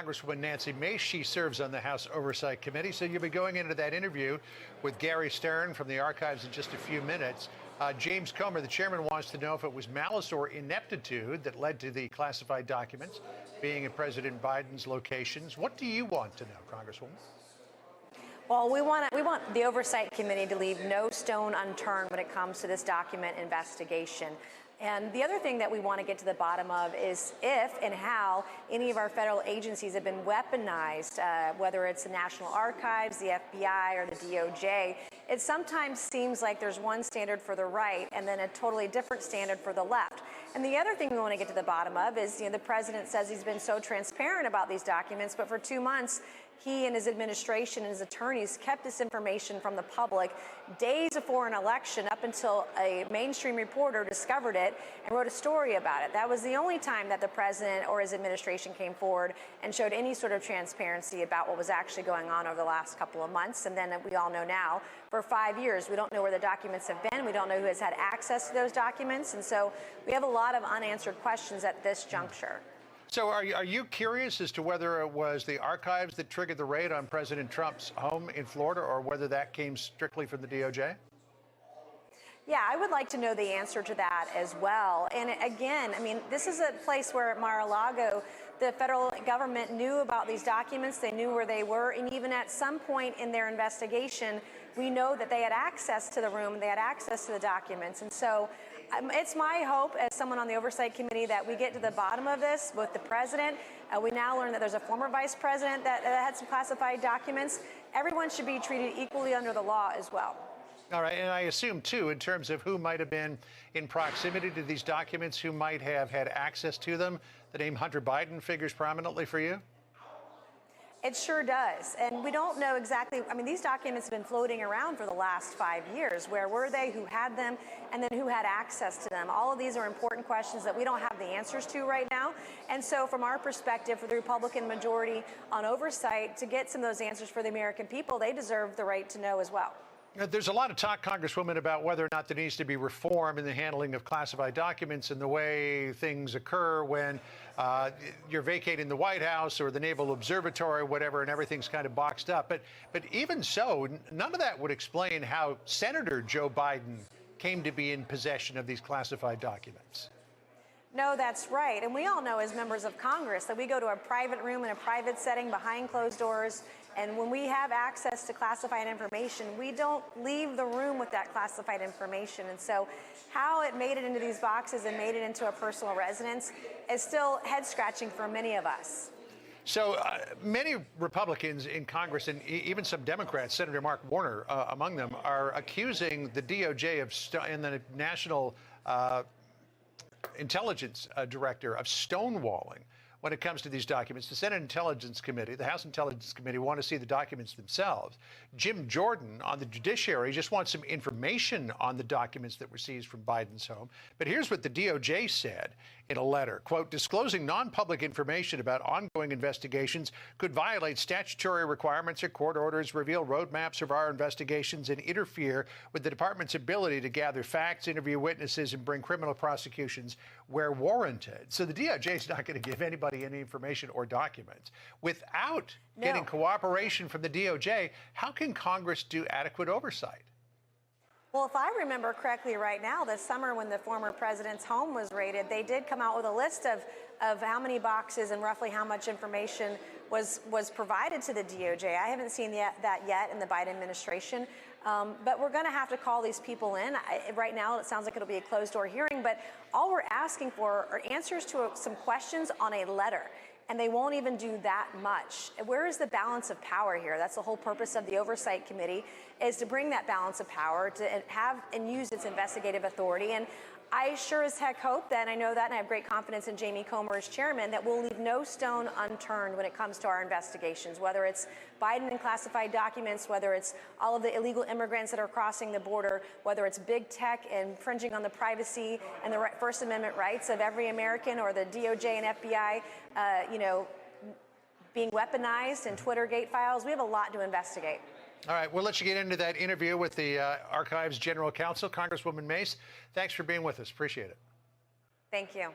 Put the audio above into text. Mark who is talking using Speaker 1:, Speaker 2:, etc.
Speaker 1: Congresswoman Nancy Mace. She serves on the House Oversight Committee. So you'll be going into that interview with Gary Stern from the archives in just a few minutes. James Comer, the chairman, wants to know if it was malice or ineptitude that led to the classified documents being at President Biden's locations. What do you want to know, Congresswoman?
Speaker 2: Well, we want the Oversight Committee to leave no stone unturned when it comes to this document investigation. And the other thing that we want to get to the bottom of is if and how any of our federal agencies have been weaponized, whether it's the National Archives, the FBI, or the DOJ. It sometimes seems like there's one standard for the right and then a totally different standard for the left. And the other thing we want to get to the bottom of is, the president says he's been so transparent about these documents, but for 2 months, he and his administration and his attorneys kept this information from the public days before an election up until a mainstream reporter discovered it and wrote a story about it. That was the only time that the president or his administration came forward and showed any sort of transparency about what was actually going on over the last couple of months. And then we all know now, for 5 years, we don't know where the documents have been. We don't know who has had access to those documents. And so we have a lot of unanswered questions at this juncture.
Speaker 1: So are you curious as to whether it was the archives that triggered the raid on President Trump's home in Florida or whether that came strictly from the DOJ?
Speaker 2: Yeah, I would like to know the answer to that as well. And again, this is a place where at Mar-a-Lago, the federal government knew about these documents. They knew where they were. And even at some point in their investigation, we know that they had access to the room, they had access to the documents. And so it's my hope as someone on the Oversight Committee that we get to the bottom of this with the president. We now learn that there's a former vice president that had some classified documents. Everyone should be treated equally under the law as well.
Speaker 1: All right, and I assume, too, in terms of who might have been in proximity to these documents, who might have had access to them, the name Hunter Biden figures prominently for you?
Speaker 2: It sure does. And we don't know exactly. These documents have been floating around for the last 5 years. Where were they? Who had them? And then who had access to them? All of these are important questions that we don't have the answers to right now. And so from our perspective, for the Republican majority on oversight, to get some of those answers for the American people, they deserve the right to know as well.
Speaker 1: There's a lot of talk, Congresswoman, about whether or not there needs to be reform in the handling of classified documents and the way things occur when you're vacating the White House or the Naval Observatory or whatever, and everything's kind of boxed up. But even so, none of that would explain how Senator Joe Biden came to be in possession of these classified documents.
Speaker 2: No, that's right. And we all know as members of Congress that we go to a private room in a private setting behind closed doors. And when we have access to classified information, we don't leave the room with that classified information. And so how it made it into these boxes and made it into a personal residence is still head scratching for many of us.
Speaker 1: So many Republicans in Congress and even some Democrats, Senator Mark Warner among them, are accusing the DOJ and the National Intelligence Director of stonewalling when it comes to these documents. The Senate Intelligence Committee, the House Intelligence Committee, want to see the documents themselves. Jim Jordan on the Judiciary just wants some information on the documents that were seized from Biden's home. But here's what the DOJ said in a letter, quote, disclosing non-public information about ongoing investigations could violate statutory requirements or court orders, reveal roadmaps of our investigations, and interfere with the department's ability to gather facts, interview witnesses, and bring criminal prosecutions where warranted. So the DOJ is not going to give anybody any information or documents. Without getting cooperation from the DOJ, how can Congress do adequate oversight?
Speaker 2: Well, if I remember correctly right now, this summer when the former president's home was raided, they did come out with a list of how many boxes and roughly how much information was provided to the DOJ. I haven't seen that yet in the Biden administration. But we're going to have to call these people in. Right now, it sounds like it'll be a closed-door hearing, but all we're asking for are answers to some questions on a letter, and they won't even do that much. Where is the balance of power here? That's the whole purpose of the Oversight Committee, is to bring that balance of power, to have and use its investigative authority. And I sure as heck hope that, and I know that, and I have great confidence in Jamie Comer as chairman, that we'll leave no stone unturned when it comes to our investigations, whether it's Biden and classified documents, whether it's all of the illegal immigrants that are crossing the border, whether it's big tech infringing on the privacy and the First Amendment rights of every American, or the DOJ and FBI, being weaponized in Twittergate files. We have a lot to investigate.
Speaker 1: All right, we'll let you get into that interview with the Archives General Counsel, Congresswoman Mace. Thanks for being with us. Appreciate it.
Speaker 2: Thank you.